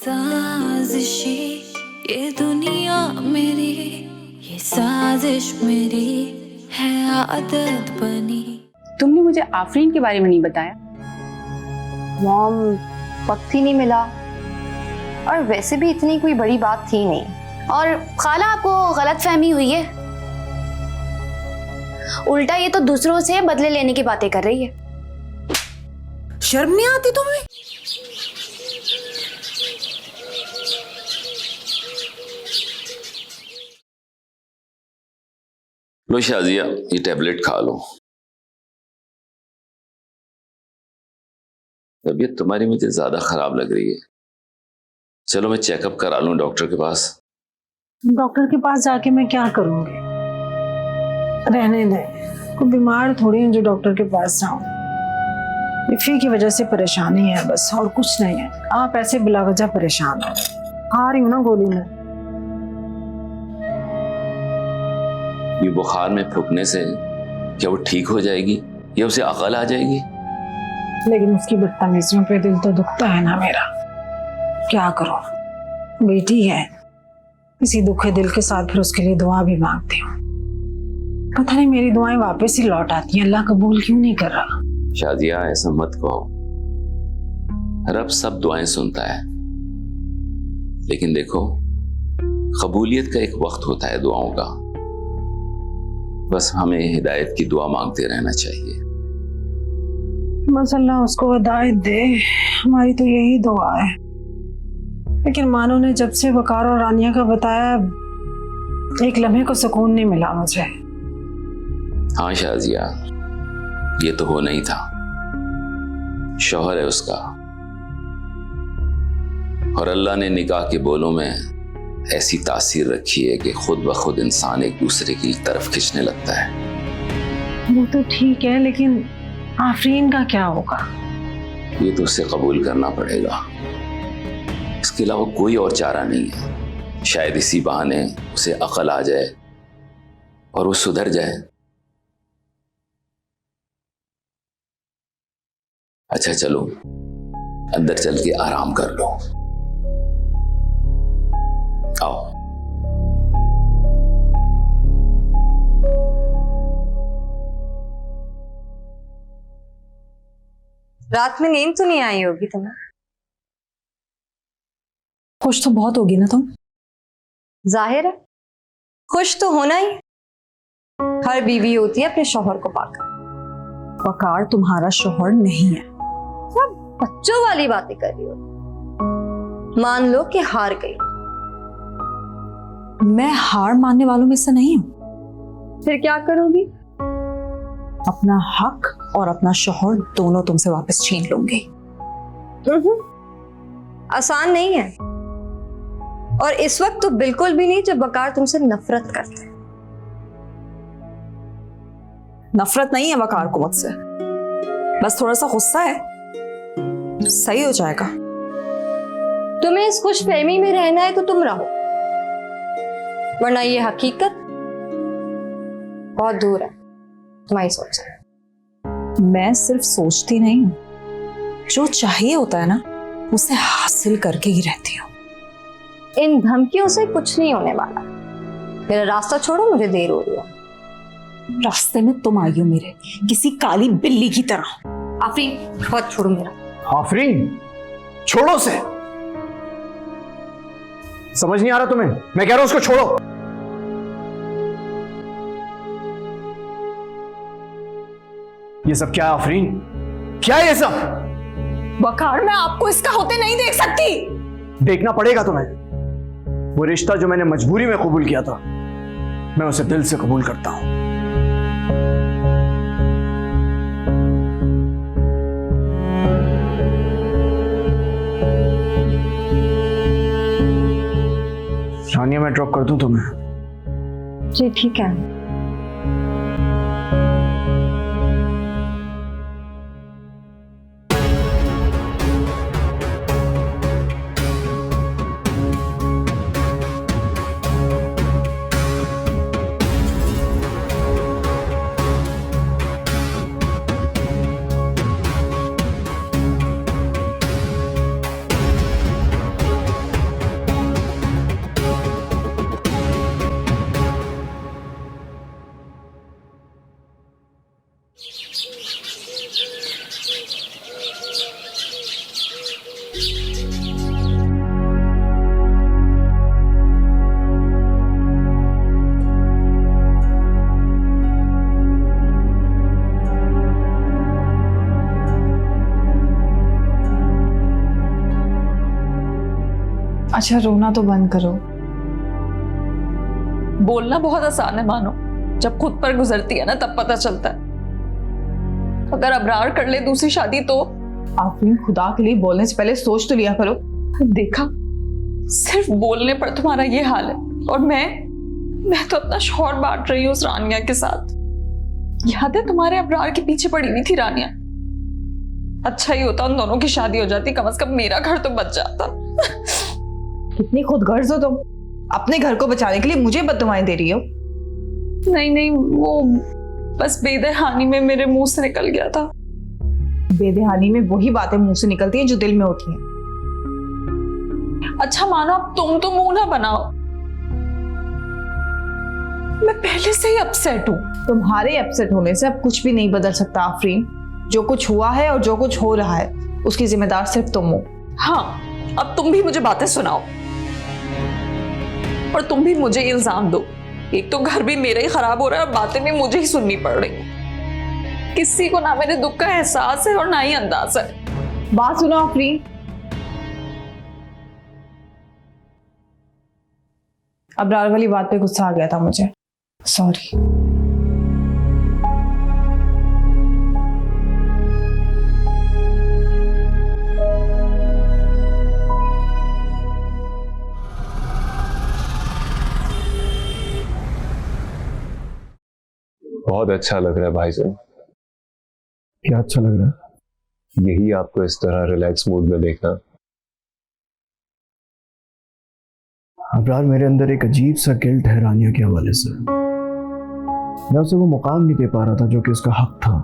साजिशी ये दुनिया मेरी, ये साजिश मेरी है आदत बनी। तुमने मुझे आफरीन के बारे में नहीं बताया। मॉम, वक्त ही नहीं मिला और वैसे भी इतनी कोई बड़ी बात थी नहीं। और खाला, आपको गलतफहमी हुई है। उल्टा ये तो दूसरों से बदले लेने की बातें कर रही है। शर्म नहीं आती तुम्हें? लो शाजिया, ये टैबलेट खा लो। तबीयत तुम्हारी मुझे ज्यादा खराब लग रही है। चलो मैं चेकअप करा लूं डॉक्टर के पास। डॉक्टर के पास जाके मैं क्या करूंगी? रहने दें, कोई बीमार थोड़ी हूँ जो डॉक्टर के पास जाऊं। इफ़ी की वजह से परेशानी है बस, और कुछ नहीं है। आप ऐसे बिला वजह परेशान हो। खा रही हूँ ना गोली में। ये बुखार में फूकने से क्या वो ठीक हो जाएगी या उसे अकल आ जाएगी? लेकिन उसकी बदतमीजियों पे दिल तो दुखता है ना मेरा। क्या करो, बेटी है। इसी दुखे दिल के साथ फिर उसके लिए दुआ भी मांगती हूँ। पता नहीं मेरी दुआएं वापस ही लौट आती हैं। अल्लाह कबूल क्यों नहीं कर रहा? शादिया, ऐसा मत कहो। रब सब दुआएं सुनता है, लेकिन देखो कबूलियत का एक वक्त होता है दुआओं का। बस हमें हिदायत की दुआ मांगते रहना चाहिए। बस अल्लाह उसको हिदायत दे, हमारी तो यही दुआ है। लेकिन मानो ने जब से वकार और रानिया का बताया, एक लम्हे को सुकून नहीं मिला मुझे। हाँ शाजिया, ये तो हो नहीं था। शौहर है उसका, और अल्लाह ने निकाह के बोलों में ऐसी तासीर रखी है कि खुद ब खुद इंसान एक दूसरे की तरफ खींचने लगता है। वो तो ठीक है, लेकिन आफरीन का क्या होगा? ये तो उसे कबूल करना पड़ेगा। इसके अलावा कोई और चारा नहीं है। शायद इसी बहाने उसे अकल आ जाए और वो सुधर जाए। अच्छा चलो, अंदर चल के आराम कर लो। आओ। रात में नींद तो नहीं आई होगी तुम्हें? खुश तो बहुत होगी ना तुम? जाहिर है, खुश तो होना ही हर बीवी होती है अपने शौहर को पाकर। वकार तुम्हारा शौहर नहीं है। सब बच्चों वाली बातें कर रही हो। मान लो कि हार गई। मैं हार मानने वालों में से नहीं हूं। फिर क्या करोगी? अपना हक और अपना शौहर दोनों तुमसे वापस छीन लूंगी। आसान नहीं है, और इस वक्त तो बिल्कुल भी नहीं जब वकार तुमसे नफरत करते हैं। नफरत नहीं है वकार को मुझसे, बस थोड़ा सा गुस्सा है। सही हो जाएगा। तुम्हें इस खुशफहमी में रहना है तो तुम रहो, वरना ये हकीकत बहुत दूर है तुम्हारी सोच से। मैं सिर्फ सोचती नहीं हूं, जो चाहिए होता है ना उसे हासिल करके ही रहती हूँ। इन धमकियों से कुछ नहीं होने वाला। मेरा रास्ता छोड़ो, मुझे देर हो रही है। रास्ते में तुम आई हो मेरे, किसी काली बिल्ली की तरह। आफरीन, हाथ छोड़ो मेरा। आफरीन, छोड़ो उसे। समझ नहीं आ रहा तुम्हें? मैं कह रहा हूं उसको छोड़ो। ये सब क्या है आफरीन? क्या है ये सब? वकार, मैं आपको इसका होते नहीं देख सकती। देखना पड़ेगा तुम्हें। वो रिश्ता जो मैंने मजबूरी में कबूल किया था, मैं उसे दिल से कबूल करता हूं। रानिया, मैं ड्रॉप कर दूं तुम्हें? जी ठीक है। अच्छा रोना तो बंद करो। बोलना बहुत आसान है मानो, जब खुद पर गुजरती है ना तब पता चलता है। अगर अबरार कर ले दूसरी शादी तो आफरीन खुदा के लिए बोलने से पहले सोच तो लिया करो। देखा, सिर्फ बोलने पर तुम्हारा ये हाल है। और मैं तो अपना शौहर बांट रही हूँ उस रानिया के साथ। याद है तुम्हारे अबरार के पीछे पड़ी हुई थी रानिया। अच्छा ही होता उन दोनों की शादी हो जाती, कम से कम मेरा घर तो बच जाता। कितनी खुदगर्ज हो तुम, अपने घर को बचाने के लिए मुझे बददुआएं दे रही हो। नहीं, वो बस बेदहानी में मेरे मुंह से निकल गया था। बेदहानी में वही बातें मुंह से निकलती हैं जो दिल में होती हैं। अच्छा मानो अब तुम तो मुंह ना बनाओ, मैं पहले से ही अपसेट हूं। तुम्हारे अपसेट होने से अब कुछ भी नहीं बदल सकता आफरीन। जो कुछ हुआ है और जो कुछ हो रहा है उसकी जिम्मेदार सिर्फ तुम हो। हाँ, अब तुम भी मुझे बातें सुनाओ और तुम भी मुझे इल्जाम दो। एक तो घर भी मेरा ही खराब हो रहा है और बातें भी मुझे ही सुननी पड़ रही। किसी को ना मेरे दुख का एहसास है और ना ही अंदाज है। बात सुनो आफरीन, अबरार वाली बात पे गुस्सा आ गया था मुझे, सॉरी। बहुत अच्छा लग रहा है भाईजान। क्या अच्छा लग रहा है? यही आपको इस तरह रिलैक्स मूड में देखना। अबरार, मेरे अंदर एक अजीब सा गिल्ट है रानिया के हवाले से। मैं उसे वो मुकाम नहीं दे पा रहा था जो कि उसका हक था।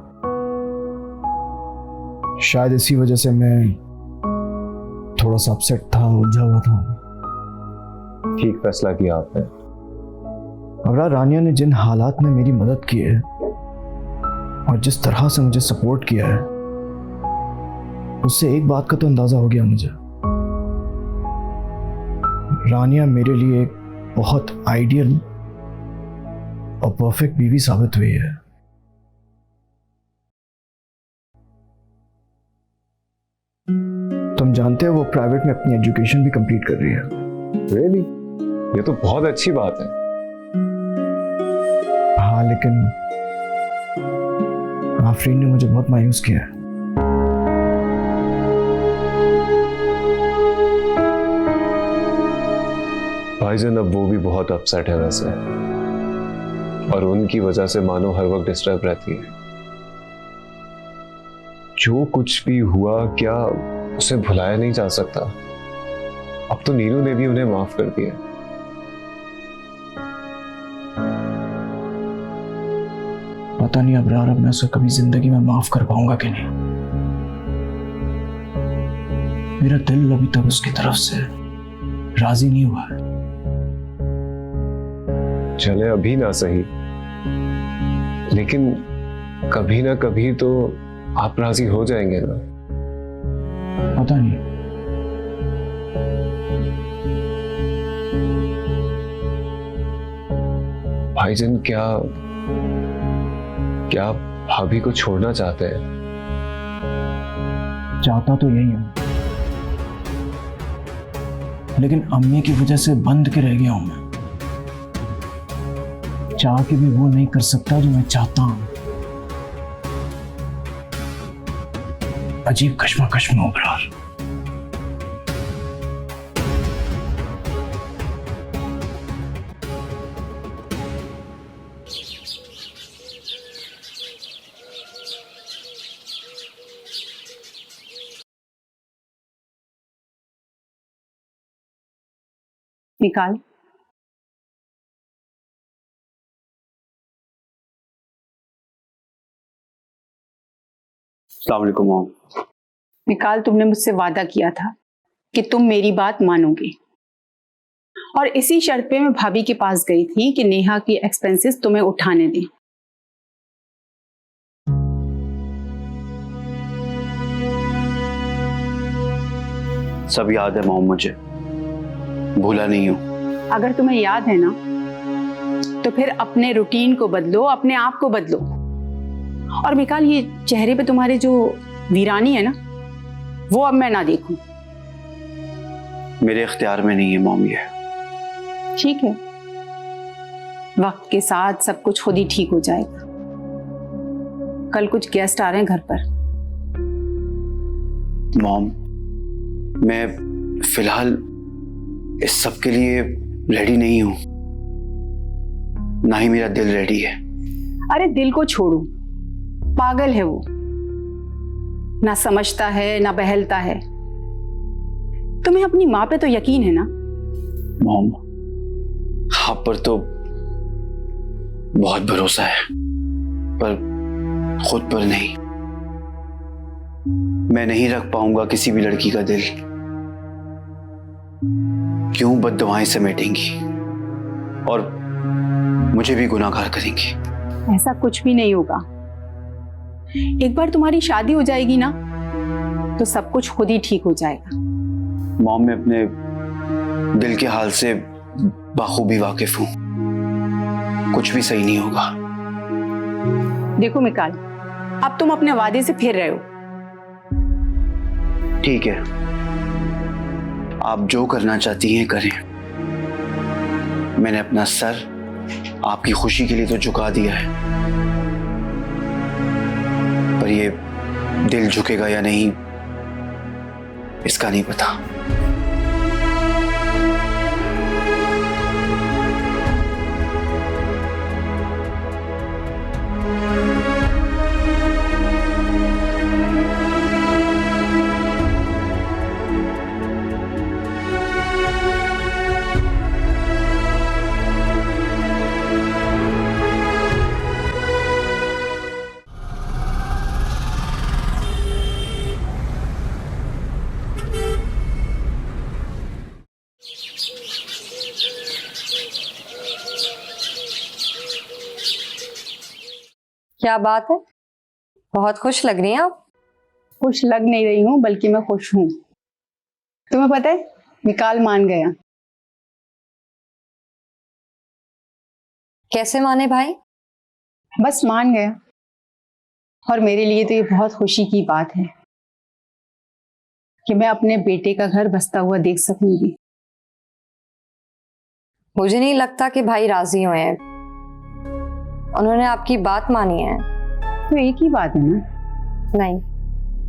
शायद इसी वजह से मैं थोड़ा सा अपसेट था, उलझा हुआ था। ठीक फैसला किया आपने। अबरार, रानिया ने जिन हालात में मेरी मदद की है और जिस तरह से मुझे सपोर्ट किया है, उससे एक बात का तो अंदाजा हो गया मुझे। रानिया मेरे लिए एक बहुत आइडियल और परफेक्ट बीवी साबित हुई है। तुम जानते हो वो प्राइवेट में अपनी एजुकेशन भी कंप्लीट कर रही है। रियली? ये तो बहुत अच्छी बात है। हाँ, लेकिन आफरीन ने मुझे बहुत मायूस किया है। भाईजान, अब वो भी बहुत अपसेट है वैसे, और उनकी वजह से मानो हर वक्त डिस्टर्ब रहती है। जो कुछ भी हुआ, क्या उसे भुलाया नहीं जा सकता। अब तो नीनू ने भी उन्हें माफ कर दिया। पता नहीं अबरार, अब मैं उसे कभी जिंदगी में माफ कर पाऊंगा कि नहीं। मेरा दिल अभी तक उसकी तरफ से राजी नहीं हुआ है। चले अभी ना सही, लेकिन कभी ना कभी तो आप राजी हो जाएंगे ना। पता नहीं। भाईजान, क्या आप भाभी को छोड़ना चाहते हैं? चाहता तो यही हूं, लेकिन अम्मी की वजह से बंद के रह गया हूं मैं। चाह के भी वो नहीं कर सकता जो मैं चाहता हूं। अजीब कश्मकश में अबरार। निकाल। अस्सलाम वालेकुम मॉम। निकाल, तुमने मुझसे वादा किया था कि तुम मेरी बात मानोगे, और इसी शर्त पे मैं भाभी के पास गई थी कि नेहा की एक्सपेंसेस तुम्हें उठाने दें। सब याद है मॉम, मुझे भूला नहीं हूं। अगर तुम्हें याद है ना, तो फिर अपने रूटीन को बदलो, अपने आप को बदलो। और मिकाल, ये चेहरे पे तुम्हारे जो वीरानी है ना, वो अब मैं ना देखूं। मेरे इख्तियार में नहीं है मॉम ये। ठीक है, वक्त के साथ सब कुछ खुद ही ठीक हो जाएगा। कल कुछ गेस्ट आ रहे हैं घर पर। मॉम, मैं फिलहाल इस सब के लिए रेडी नहीं हूं, ना ही मेरा दिल रेडी है। अरे दिल को छोड़ो, पागल है वो, ना समझता है ना बहलता है। तुम्हें अपनी माँ पे तो यकीन है ना? मॉम, आप पर तो बहुत भरोसा है, पर खुद पर नहीं। मैं नहीं रख पाऊंगा किसी भी लड़की का दिल। क्यों बद्दुआएं समेटेंगी और मुझे भी गुनाहगार करेंगी। ऐसा कुछ भी नहीं होगा। एक बार तुम्हारी शादी हो जाएगी ना, तो सब कुछ खुद ही ठीक हो जाएगा। मॉम, मैं अपने दिल के हाल से बाखूबी वाकिफ हूं। कुछ भी सही नहीं होगा। देखो मिकाल, अब तुम अपने वादे से फिर रहे हो। ठीक है, आप जो करना चाहती हैं करें। मैंने अपना सर आपकी खुशी के लिए तो झुका दिया है, पर ये दिल झुकेगा या नहीं इसका नहीं पता। क्या बात है, बहुत खुश लग रही हैं आप। खुश लग नहीं रही हूँ, बल्कि मैं खुश हूँ। तुम्हें पता है, मिकाल मान गया। कैसे माने भाई? बस मान गया, और मेरे लिए तो ये बहुत खुशी की बात है कि मैं अपने बेटे का घर बसता हुआ देख सकूंगी। मुझे नहीं लगता कि भाई राजी हुए हैं, उन्होंने आपकी बात मानी है। तो एक ही बात है ना? नहीं,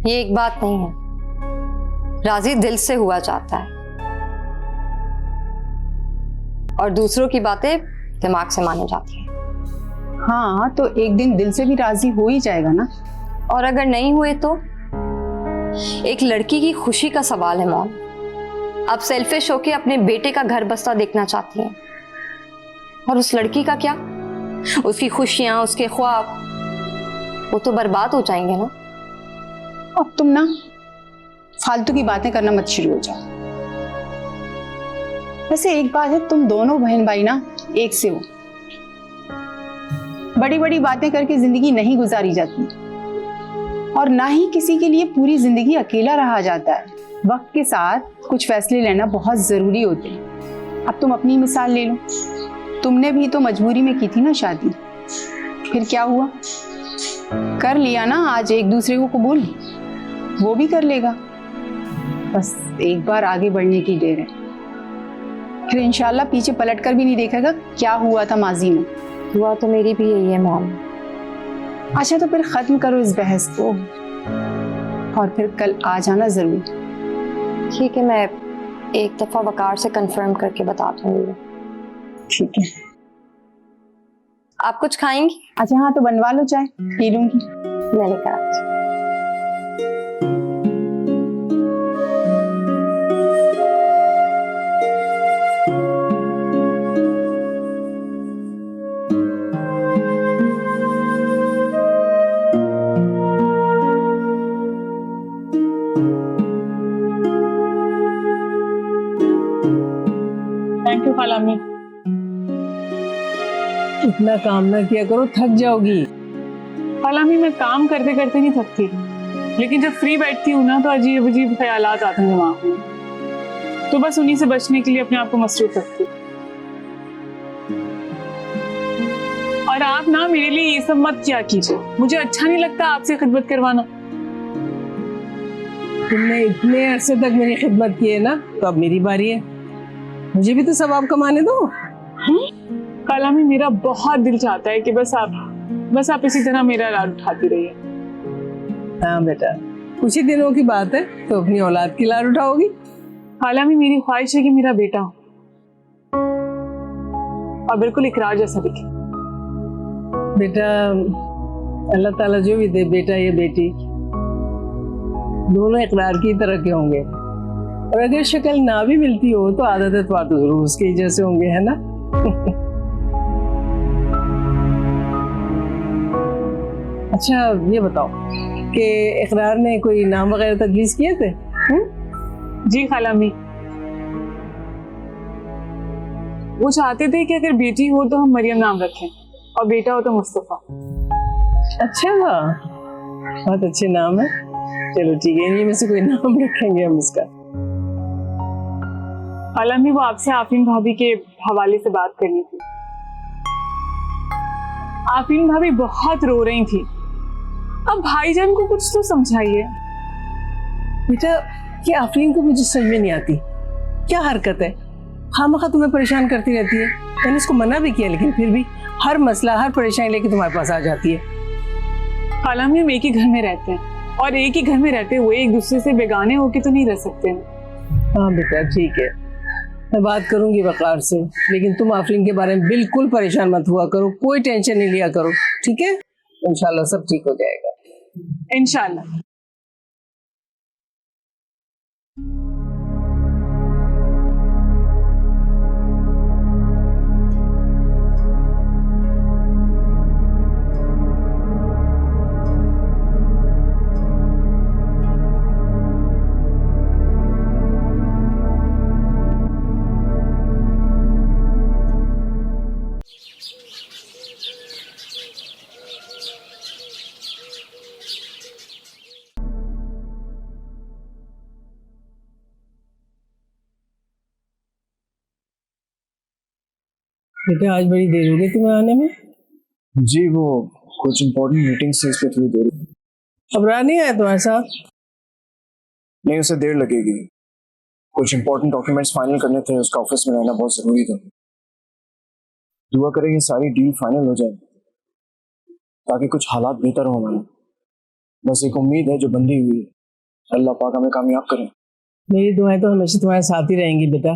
ये एक बात नहीं है। राजी दिल से हुआ चाहता है, और दूसरों की बातें दिमाग से मानी जाती है। हाँ, तो एक दिन दिल से भी राजी हो ही जाएगा ना। और अगर नहीं हुए तो? एक लड़की की खुशी का सवाल है मॉम। आप सेल्फिश होके अपने बेटे का घर बसता देखना चाहती हैं, और उस लड़की का क्या? उसकी खुशियां, उसके ख्वाब, वो तो बर्बाद हो जाएंगे ना। अब तुम ना फालतू की बातें करना मत शुरू हो जाओ। वैसे एक बात है, तुम दोनों बहन भाई ना एक से हो। बड़ी बड़ी बातें करके जिंदगी नहीं गुजारी जाती, और ना ही किसी के लिए पूरी जिंदगी अकेला रहा जाता है। वक्त के साथ कुछ फैसले लेना बहुत जरूरी होते हैं। अब तुम अपनी मिसाल ले लो, तुमने भी तो मजबूरी में की थी ना शादी। फिर क्या हुआ? कर लिया ना आज एक दूसरे को कबूल, वो भी कर लेगा। बस एक बार आगे बढ़ने की देर है, फिर इंशाल्लाह पीछे पलट कर भी नहीं देखेगा क्या हुआ था माजी में। हुआ तो मेरी भी यही है मॉम। अच्छा, तो फिर खत्म करो इस बहस को, और फिर कल आ जाना जरूर। ठीक है, मैं एक दफा वकार से कंफर्म करके बता दूंगी। ठीक है। आप कुछ खाएंगी? अच्छा हाँ, तो बनवा लो, चाय पी लूंगी। मैं लेकर आती हूँ। थैंक यू खालामी। इतना काम ना किया करो, थक जाओगी। खालामी, मैं काम करते करते नहीं थकती, लेकिन जब फ्री बैठती हूँ ना तो अजीब अजीब ख्यालात आते हैं दिमाग में, तो बस उन्हीं से बचने के लिए अपने आप को मसरूफ रखती हूँ। और आप ना मेरे लिए ये सब मत किया कीजिए, मुझे अच्छा नहीं लगता आपसे खिदमत करवाना। तुमने इतने अरसे तक मेरी खिदमत की है ना, तो अब मेरी बारी है, मुझे भी तो सवाब कमाने दो। कलामी, मेरा बहुत दिल चाहता है कि बस आप इसी तरह मेरा लाड उठाती रहिए। हाँ बेटा, कुछ ही दिनों की बात है तो अपनी औलाद की लाड उठाओगी। कलामी, मेरी ख्वाहिश है कि मेरा बेटा हो और बिल्कुल इकरार जैसा दिखे। बेटा, अल्लाह ताला जो भी दे, बेटा या बेटी, दोनों इकरार की तरह के होंगे। और अगर शक्ल ना भी मिलती हो तो आदत तो जरूर उसके जैसे होंगे, है ना? अच्छा ये बताओ कि इकरार ने कोई नाम वगैरह तजवीज किए थे? जी खालामी, वो चाहते थे कि अगर बेटी हो तो हम मरियम नाम रखें और बेटा हो तो मुस्तफा। अच्छा, बहुत अच्छे नाम है। चलो ठीक है, इन्हीं में से कोई नाम रखेंगे हम इसका। खालामी, वो आपसे आफरीन भाभी के हवाले से बात करनी थी। आफरीन भाभी बहुत रो रही थी। अब भाईजान को कुछ तो समझाइए। बेटा, ये आफरीन को मुझे समझ में नहीं आती, क्या हरकत है, खामखा तुम्हें परेशान करती रहती है। मैंने इसको मना भी किया लेकिन फिर भी हर मसला, हर परेशानी लेके तुम्हारे पास आ जाती है। खालामी, हम एक ही घर में रहते हैं और एक ही घर में रहते हुए एक दूसरे से बेगाने होके तो नहीं रह सकते हैं। हाँ बेटा ठीक है, मैं बात करूंगी वकार से, लेकिन तुम आफरीन के बारे में बिल्कुल परेशान मत हुआ करो, कोई टेंशन नहीं लिया करो, ठीक है? इंशाल्लाह सब ठीक हो जाएगा। इंशाल्लाह। बेटा, आज बड़ी देर हो गई तुम्हें आने में। जी, वो कुछ इम्पोर्टेंट मीटिंग्स थी, इसलिए थोड़ी देर। अब नहीं आया तुम्हारे साथ? नहीं, उसे देर लगेगी, कुछ इम्पोर्टेंट डॉक्यूमेंट्स फाइनल करने थे, उसका ऑफिस में रहना बहुत जरूरी था। दुआ करें ये सारी डील फाइनल हो जाए ताकि कुछ हालात बेहतर हो हमारे। बस एक उम्मीद है जो बंधी हुई है, अल्लाह पाक हमें कामयाब करें। मेरी दुआएं तो हमेशा तुम्हारे साथ ही रहेंगी बेटा,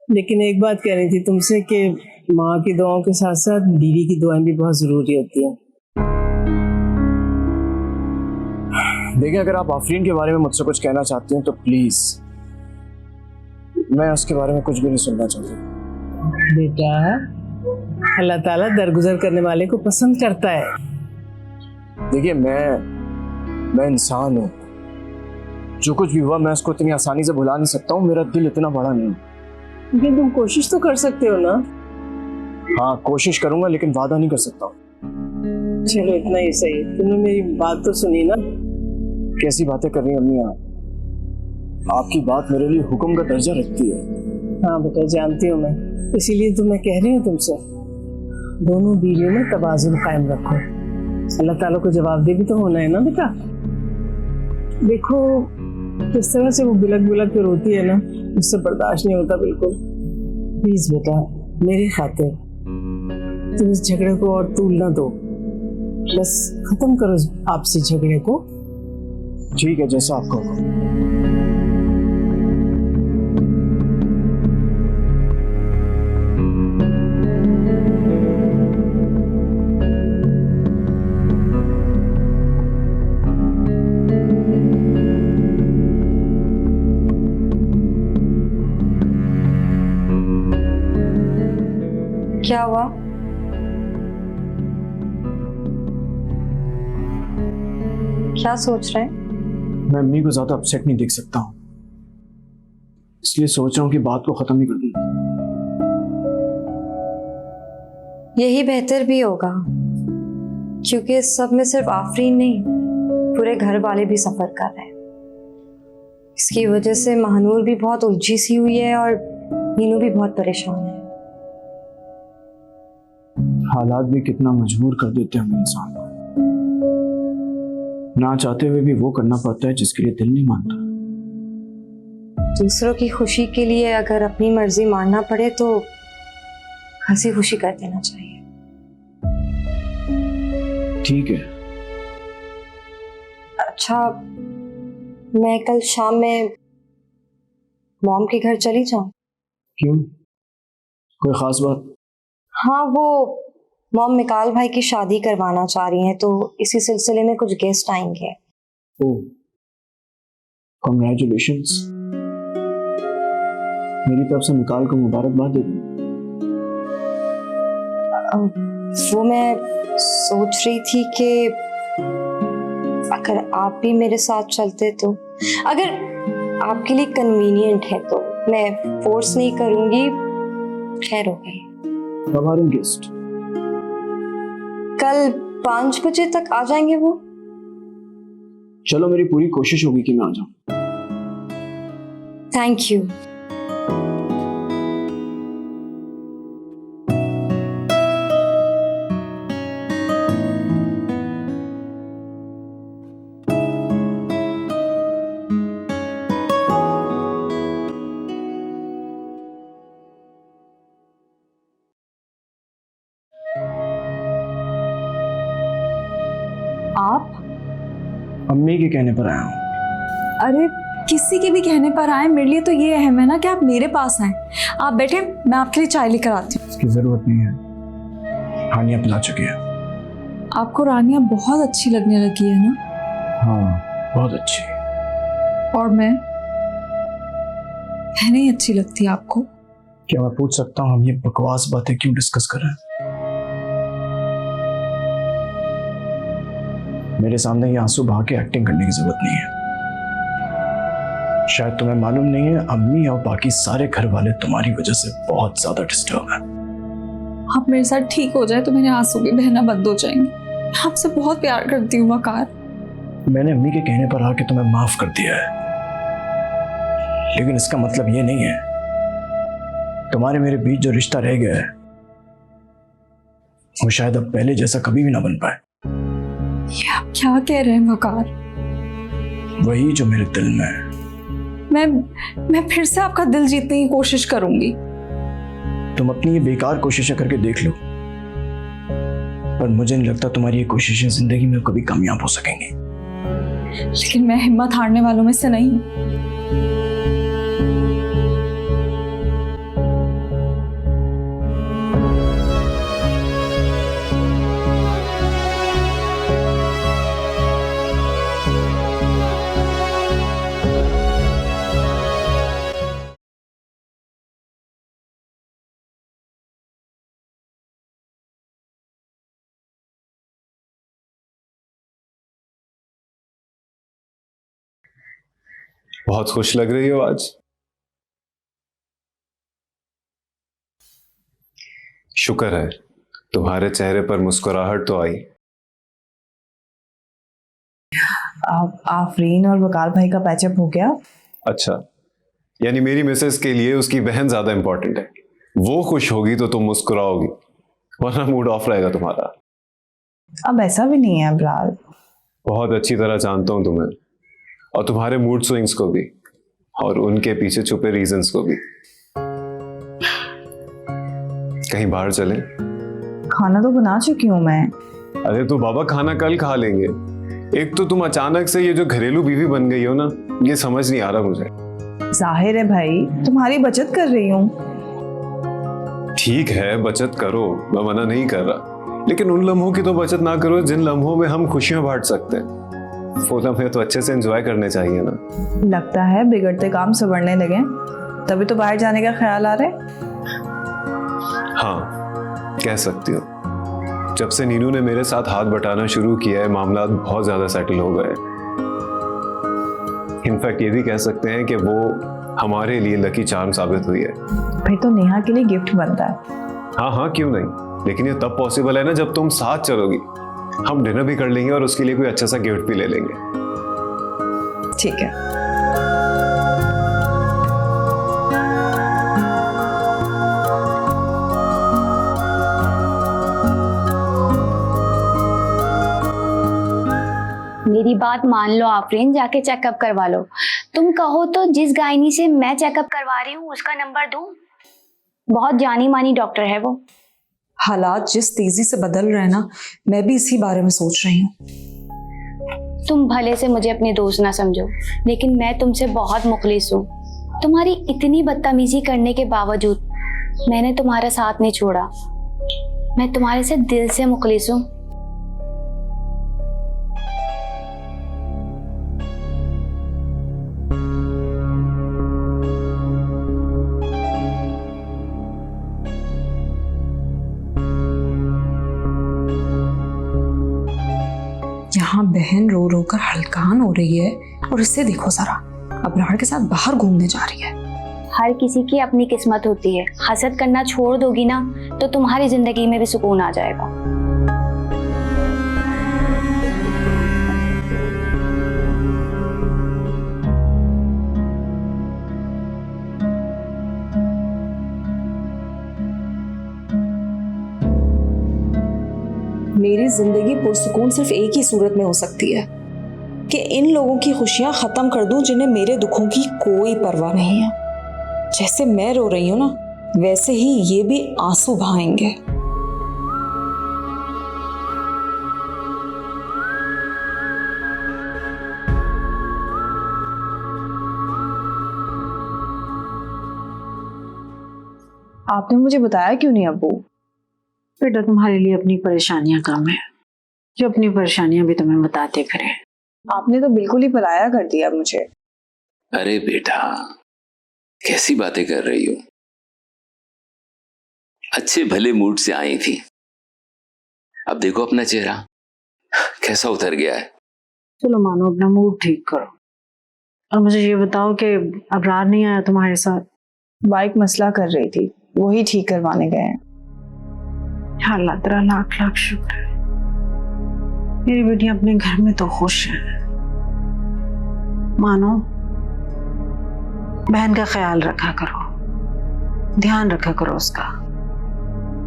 लेकिन एक बात कह रही थी तुमसे कि माँ की दुआओं के साथ साथ बीवी की दुआएं भी बहुत जरूरी होती है। देखिए, अगर आप आफरीन के बारे में मुझसे कुछ कहना चाहती हैं तो प्लीज, मैं उसके बारे में कुछ भी नहीं सुनना चाहती। बेटा, अल्लाह ताला दरगुजर करने वाले को पसंद करता है। देखिए, मैं इंसान हूँ, जो कुछ भी हुआ मैं उसको इतनी आसानी से भुला नहीं सकता हूँ, मेरा दिल इतना बड़ा नहीं। लेकिन तुम कोशिश तो कर सकते हो ना? हाँ, कोशिश करूंगा लेकिन वादा नहीं कर सकता। चलो इतना ही सही, तुमने मेरी बात तो सुनी ना? कैसी बातें कर रही हैं अम्मी आप? आपकी बात मेरे लिए हुक्म का दर्जा रखती है। हाँ बेटा, जानती हूँ मैं, इसीलिए तो मैं कह रही हूँ तुमसे, दोनों बीवियों में तवाज़ुन कायम रखो। अल्लाह ताला को जवाब दे भी तो होना है ना बेटा। देखो जिस तरह से वो बिलक बिलक के रोती है ना, उससे बर्दाश्त नहीं होता बिल्कुल। प्लीज बेटा, मेरी खातिर तुम इस झगड़े को और तूल ना दो, बस खत्म करो आपसी झगड़े को। ठीक है, जैसा आपका होगा। क्या हुआ? क्या सोच रहे हैं? मैं अम्मी को ज्यादा अपसेट नहीं देख सकता हूँ, इसलिए सोच रहा हूँ कि बात को खत्म ही कर दूं। यही बेहतर भी होगा, क्योंकि इस सब में सिर्फ आफरीन नहीं, पूरे घर वाले भी सफर कर रहे हैं। इसकी वजह से महानूर भी बहुत उलझी सी हुई है और नीनू भी बहुत परेशान है। हालात भी कितना मजबूर कर देते हैं इंसान को। ना चाहते हुए भी वो करना पड़ता है जिसके लिए दिल नहीं मानता। दूसरों की खुशी के लिए अगर अपनी मर्जी मानना पड़े तो हंसी खुशी कर देना चाहिए। ठीक है। अच्छा, मैं कल शाम में मॉम के घर चली जाऊं? क्यों, कोई खास बात? हाँ, वो मॉम मिकाल भाई की शादी करवाना चाह रही हैं, तो इसी सिलसिले में कुछ गेस्ट आएंगे। ओह, कॉन्ग्रेचुलेशंस। मेरी तरफ से मिकाल को मुबारकबाद दे दूं। वो मैं सोच रही थी कि अगर आप भी मेरे साथ चलते तो, अगर आपके लिए कन्वीनियंट है तो। मैं फोर्स नहीं करूंगी, खैर हो गई। कब आ रहे हैं गेस्ट? कल 5 बजे तक आ जाएंगे वो। चलो, मेरी पूरी कोशिश होगी कि मैं आ जाऊं। Thank you. आप? अम्मी के कहने पर आया हूँ। अरे किसी के भी कहने पर आए, मेरे लिए तो ये अहम है ना कि आप मेरे पास आए। आप बैठे, मैं आपके लिए चाय लेकर आती हूँ। इसकी जरूरत नहीं है, हानिया पिला चुकी है। आपको रानिया बहुत अच्छी लगने लगी है ना? हाँ, बहुत अच्छी। और मैं नहीं अच्छी लगती आपको? क्या मैं पूछ सकता हूँ हम ये बकवास बातें क्यों डिस्कस कर रहे हैं? मेरे सामने ये आंसू बहा के एक्टिंग करने की जरूरत नहीं है। शायद तुम्हें मालूम नहीं है, अम्मी और बाकी सारे घर वाले तुम्हारी वजह से बहुत ज्यादा डिस्टर्ब है। आप मेरे साथ ठीक हो जाए तो मेरे आंसू भी बहना बंद हो जाएंगे। मैं आपसे बहुत प्यार करती हूँ वकार। मैंने अम्मी के कहने पर आके तुम्हें माफ कर दिया है, लेकिन इसका मतलब ये नहीं है तुम्हारे मेरे बीच जो रिश्ता रह गया है वो शायद अब पहले जैसा कभी भी ना बन पाए। ये आप क्या कह रहे हैं वकार? वही जो मेरे दिल में है। मैं फिर से आपका दिल जीतने की कोशिश करूंगी। तुम अपनी ये बेकार कोशिशें करके देख लो, पर मुझे नहीं लगता तुम्हारी ये कोशिशें जिंदगी में कभी कामयाब हो सकेंगी। लेकिन मैं हिम्मत हारने वालों में से नहीं हूं। बहुत खुश लग रही हो आज। शुक्र है तुम्हारे चेहरे पर मुस्कुराहट तो आई। आफरीन और वकार भाई का पैचअप हो गया? अच्छा, यानी मेरी मिसेस के लिए उसकी बहन ज्यादा इंपॉर्टेंट है। वो खुश होगी तो तुम मुस्कुराओगी, वरना मूड ऑफ रहेगा तुम्हारा। अब ऐसा भी नहीं है अबरार। बहुत अच्छी तरह जानता हूं तुम्हें, और तुम्हारे मूड स्विंग्स को भी, और उनके पीछे छुपे रीजंस को भी। कहीं बाहर चलें? खाना तो बना चुकी हूँ मैं। अरे तो बाबा, खाना कल खा लेंगे। एक तो तुम अचानक से ये जो घरेलू बीवी बन गई हो ना, ये समझ नहीं आ रहा मुझे। जाहिर है भाई, तुम्हारी बचत कर रही हूँ। ठीक है, बचत करो, मैं मना नहीं कर रहा, लेकिन उन लम्हों की तो बचत ना करो जिन लम्हों में हम खुशियां बांट सकते हैं। वो लम्हे तो अच्छे से एंजॉय करने चाहिए ना। लगता है बिगड़ते काम संवरने लगे, तभी तो बाहर जाने का ख्याल आ रहा है। हाँ, कह सकती हो। जब से नीनू ने मेरे साथ हाथ बटाना शुरू किया है, मामला बहुत ज्यादा सेटल हो गए। इनफैक्ट ये भी कह सकते हैं कि वो हमारे लिए लकी चार्म साबित हुई है। फिर तो नेहा के लिए गिफ्ट बनता है। हाँ हाँ, क्यों नहीं, लेकिन ये तब पॉसिबल है ना जब तुम साथ चलोगी। हम डिनर भी कर लेंगे और उसके लिए कोई अच्छा सा गिफ्ट भी ले लेंगे। ठीक है। मेरी बात मान लो आफरीन, जाके चेकअप करवा लो। तुम कहो तो जिस गायनी से मैं चेकअप करवा रही हूँ उसका नंबर दूं? बहुत जानी मानी डॉक्टर है वो। हालात जिस तेजी से बदल रहे हैं ना, मैं भी इसी बारे में सोच रही हूँ। तुम भले से मुझे अपनी दोस्त ना समझो, लेकिन मैं तुमसे बहुत मुखलिस हूँ। तुम्हारी इतनी बदतमीजी करने के बावजूद मैंने तुम्हारा साथ नहीं छोड़ा। मैं तुम्हारे से दिल से मुखलिस हूँ। यहाँ बहन रो रो कर हलकान हो रही है और इससे देखो जरा, अबरार के साथ बाहर घूमने जा रही है। हर किसी की अपनी किस्मत होती है। हसद करना छोड़ दोगी ना तो तुम्हारी जिंदगी में भी सुकून आ जाएगा। मेरी जिंदगी पुरसुकून सिर्फ एक ही सूरत में हो सकती है कि इन लोगों की खुशियां खत्म कर दूं जिन्हें मेरे दुखों की कोई परवाह नहीं है। जैसे मैं रो रही हूं ना, वैसे ही ये भी आंसू बहाएंगे। आपने मुझे बताया क्यों नहीं अब्बू? बेटा तुम्हारे लिए अपनी परेशानियां कम है, जो अपनी परेशानियां भी तुम्हें बताते फिरे। आपने तो बिल्कुल ही पराया कर दिया मुझे। अरे बेटा, कैसी बातें कर रही हो? अच्छे भले मूड से आई थी, अब देखो अपना चेहरा कैसा उतर गया है। चलो मानो अपना मूड ठीक करो और मुझे ये बताओ कि अबरार नहीं आया तुम्हारे साथ? बाइक मसला कर रही थी, वही ठीक करवाने गए हैं। अल्लाह तेरा लाख लाख शुक्र है, मेरी बेटी अपने घर में तो खुश है। मानो बहन का ख्याल रखा करो, ध्यान रखा करो उसका।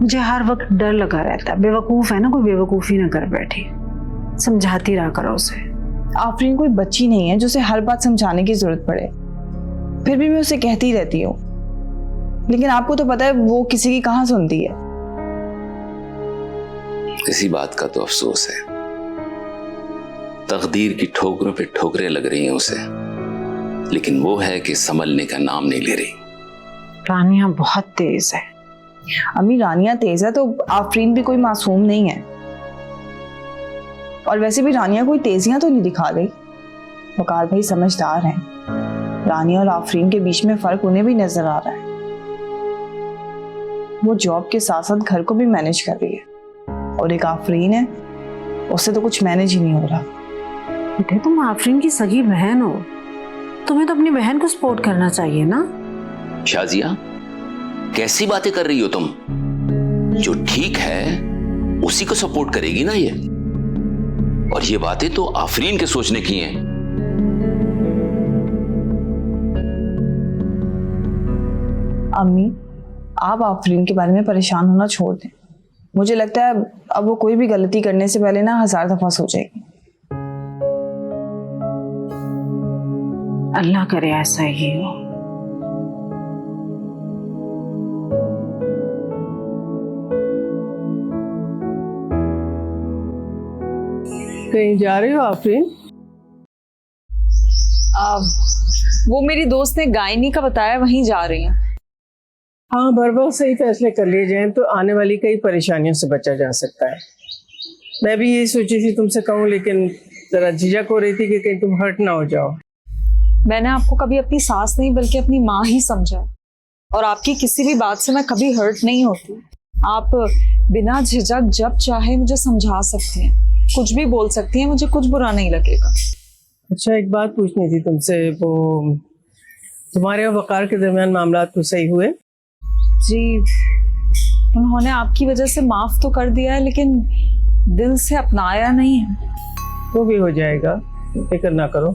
मुझे हर वक्त डर लगा रहता है, बेवकूफ है ना, कोई बेवकूफी ना कर बैठी। समझाती रहा करो उसे। आफरीन कोई बच्ची नहीं है जो उसे हर बात समझाने की जरूरत पड़े, फिर भी मैं उसे कहती रहती हूँ, लेकिन आपको तो पता है वो किसी की कहाँ सुनती है। इसी बात का तो अफसोस है, तकदीर की ठोकरों पे ठोकरें लग रही हैं उसे, लेकिन वो है कि संभलने का नाम नहीं ले रही। रानिया बहुत तेज है। अम्मी रानिया तेज है तो आफरीन भी कोई मासूम नहीं है, और वैसे भी रानिया कोई तेजियां तो नहीं दिखा रही। वकार भाई समझदार हैं, रानिया और आफरीन के बीच में फर्क उन्हें भी नजर आ रहा है। वो जॉब के साथ साथ घर को भी मैनेज कर रही है, और एक आफरीन है, उससे तो कुछ मैनेज ही नहीं हो रहा। बेटे तुम आफरीन की सगी बहन हो, तुम्हें तो अपनी बहन को सपोर्ट करना चाहिए ना। शाजिया, कैसी बातें कर रही हो तुम? जो ठीक है उसी को सपोर्ट करेगी ना ये, और ये बातें तो आफरीन के सोचने की हैं। अम्मी, आप आफरीन के बारे में परेशान होना छोड़ दें। मुझे लगता है अब वो कोई भी गलती करने से पहले ना 1000 दफा सोचेगी। अल्लाह करे ऐसा ही हो। कहीं जा रहे हो आफरीन? वो मेरी दोस्त ने गायनी का बताया, वहीं जा रही हैं। हाँ, बरबर सही फैसले कर लिए जाएं तो आने वाली कई परेशानियों से बचा जा सकता है। मैं भी यही सोची थी तुमसे कहूँ, लेकिन जरा झिझक हो रही थी कि कहीं तुम हर्ट ना हो जाओ। मैंने आपको कभी अपनी सास नहीं बल्कि अपनी माँ ही समझा, और आपकी किसी भी बात से मैं कभी हर्ट नहीं होती। आप बिना झिझक जब चाहे मुझे समझा सकती हैं, कुछ भी बोल सकती हैं, मुझे कुछ बुरा नहीं लगेगा। अच्छा, एक बात पूछनी थी तुमसे, वो तुम्हारे और वकार के दरमियान मामला तो सही हुए? जी, उन्होंने आपकी वजह से माफ तो कर दिया है, लेकिन दिल से अपनाया नहीं है। वो भी हो जाएगा, फिक्र ना करो।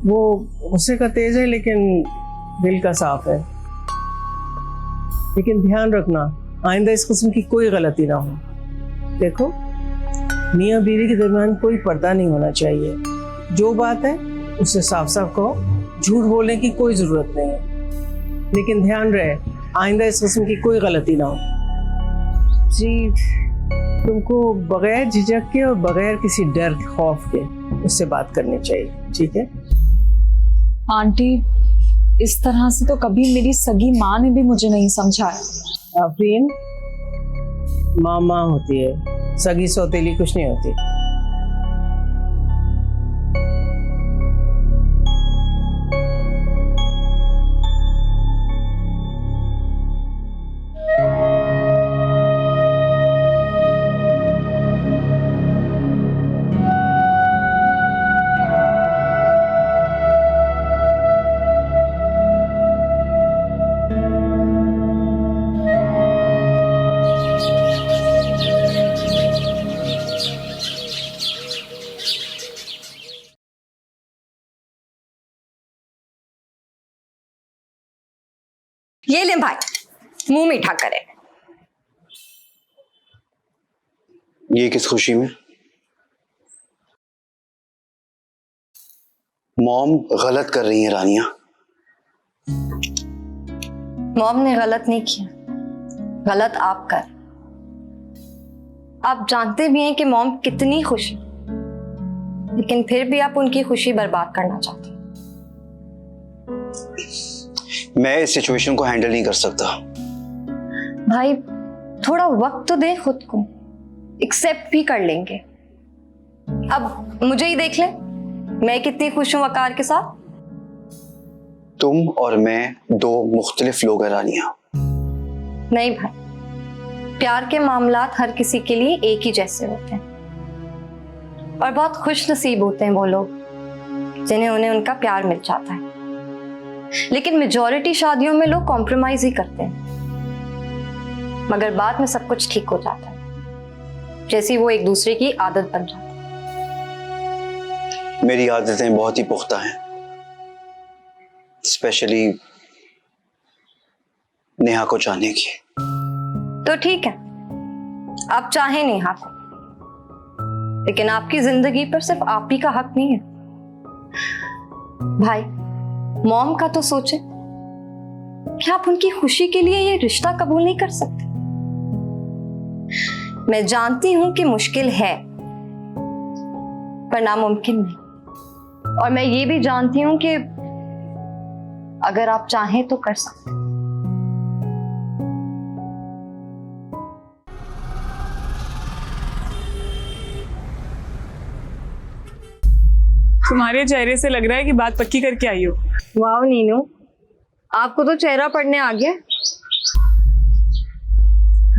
वो गुस्से का तेज है लेकिन दिल का साफ है। लेकिन ध्यान रखना आइंदा इस किस्म की कोई गलती ना हो। देखो मियाँ बीवी के दरमियान कोई पर्दा नहीं होना चाहिए। जो बात है उससे साफ साफ कहो, झूठ बोलने की कोई जरूरत नहीं है। लेकिन ध्यान रहे आइंदा इस किस्म की कोई गलती ना हो। जी, तुमको बगैर झिझक के और बगैर किसी डर खौफ के उससे बात करनी चाहिए, ठीक है? आंटी, इस तरह से तो कभी मेरी सगी माँ ने भी मुझे नहीं समझाया। आफरीन, माँ होती है, सगी सौतेली कुछ नहीं होती। ये ले भाई, मुंह मीठा करे। ये किस खुशी में? मॉम गलत कर रही है रानिया। मॉम ने गलत नहीं किया, गलत आप कर। आप जानते भी हैं कि मॉम कितनी खुश है, लेकिन फिर भी आप उनकी खुशी बर्बाद करना चाहते हैं। मैं इस सिचुएशन को हैंडल नहीं कर सकता। भाई थोड़ा वक्त तो दे खुद को, एक्सेप्ट भी कर लेंगे। अब मुझे ही देख ले, मैं कितनी खुश हूं वकार के साथ। तुम और मैं दो मुख्तलिफ लोग हैं रानिया। नहीं भाई, प्यार के मामलात हर किसी के लिए एक ही जैसे होते हैं, और बहुत खुश नसीब होते हैं वो लोग जिन्हें उन्हें उनका प्यार मिल जाता है। लेकिन मेजॉरिटी शादियों में लोग कॉम्प्रोमाइज ही करते हैं, मगर बाद में सब कुछ ठीक हो जाता है, जैसी वो एक दूसरे की आदत बन जाती है। मेरी आदतें बहुत ही पुख्ता हैं, स्पेशली नेहा को चाहने की। तो ठीक है, आप चाहें नेहा को, लेकिन आपकी जिंदगी पर सिर्फ आप ही का हक नहीं है। भाई, मॉम का तो सोचे कि आप उनकी खुशी के लिए ये रिश्ता कबूल नहीं कर सकते। मैं जानती हूं कि मुश्किल है, पर नामुमकिन नहीं। और मैं ये भी जानती हूं कि अगर आप चाहें तो कर सकते। तुम्हारे चेहरे से लग रहा है कि बात पक्की करके आई हो। वाह नीनू, आपको तो चेहरा पढ़ने आ गया।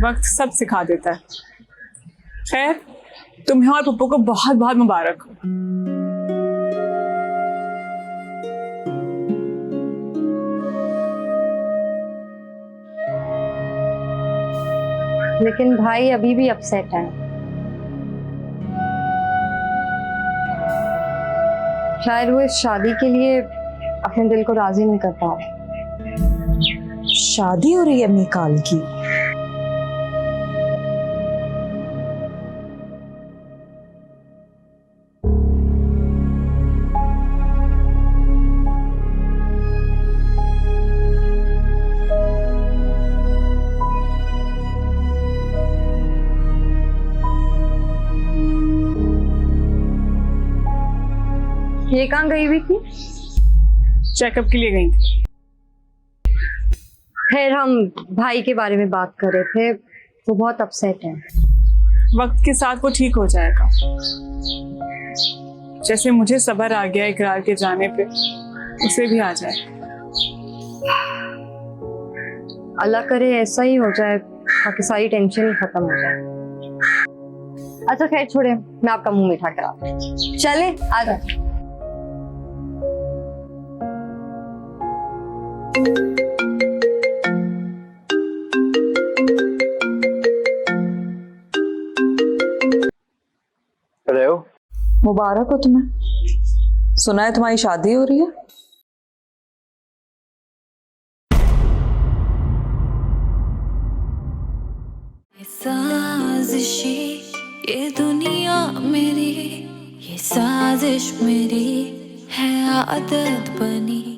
वक्त सब सिखा देता है। खैर, तुम्हें और पप्पू को बहुत बहुत मुबारक हो। लेकिन भाई अभी भी अपसेट है। शायद वो इस शादी के लिए अपने दिल को राजी नहीं कर पा रहे। शादी हो रही है मीकाल की? ये कहाँ गई हुई थी? चेकअप के लिए गई थी। खैर, हम भाई के बारे में बात कर रहे थे, वो बहुत अपसेट है। वक्त के साथ वो ठीक हो जाएगा, जैसे मुझे सब्र आ गया इकरार के जाने पे, उसे भी आ जाए। अल्लाह करे ऐसा ही हो जाए ताकि सारी टेंशन ही खत्म हो जाए। अच्छा खैर छोड़े, मैं आपका मुंह मीठा करा। चले आ जाए। मुबारक हो तुम्हें। सुना है तुम्हारी शादी हो रही है। साजिशी ये दुनिया साजिश मेरी है आदत बनी।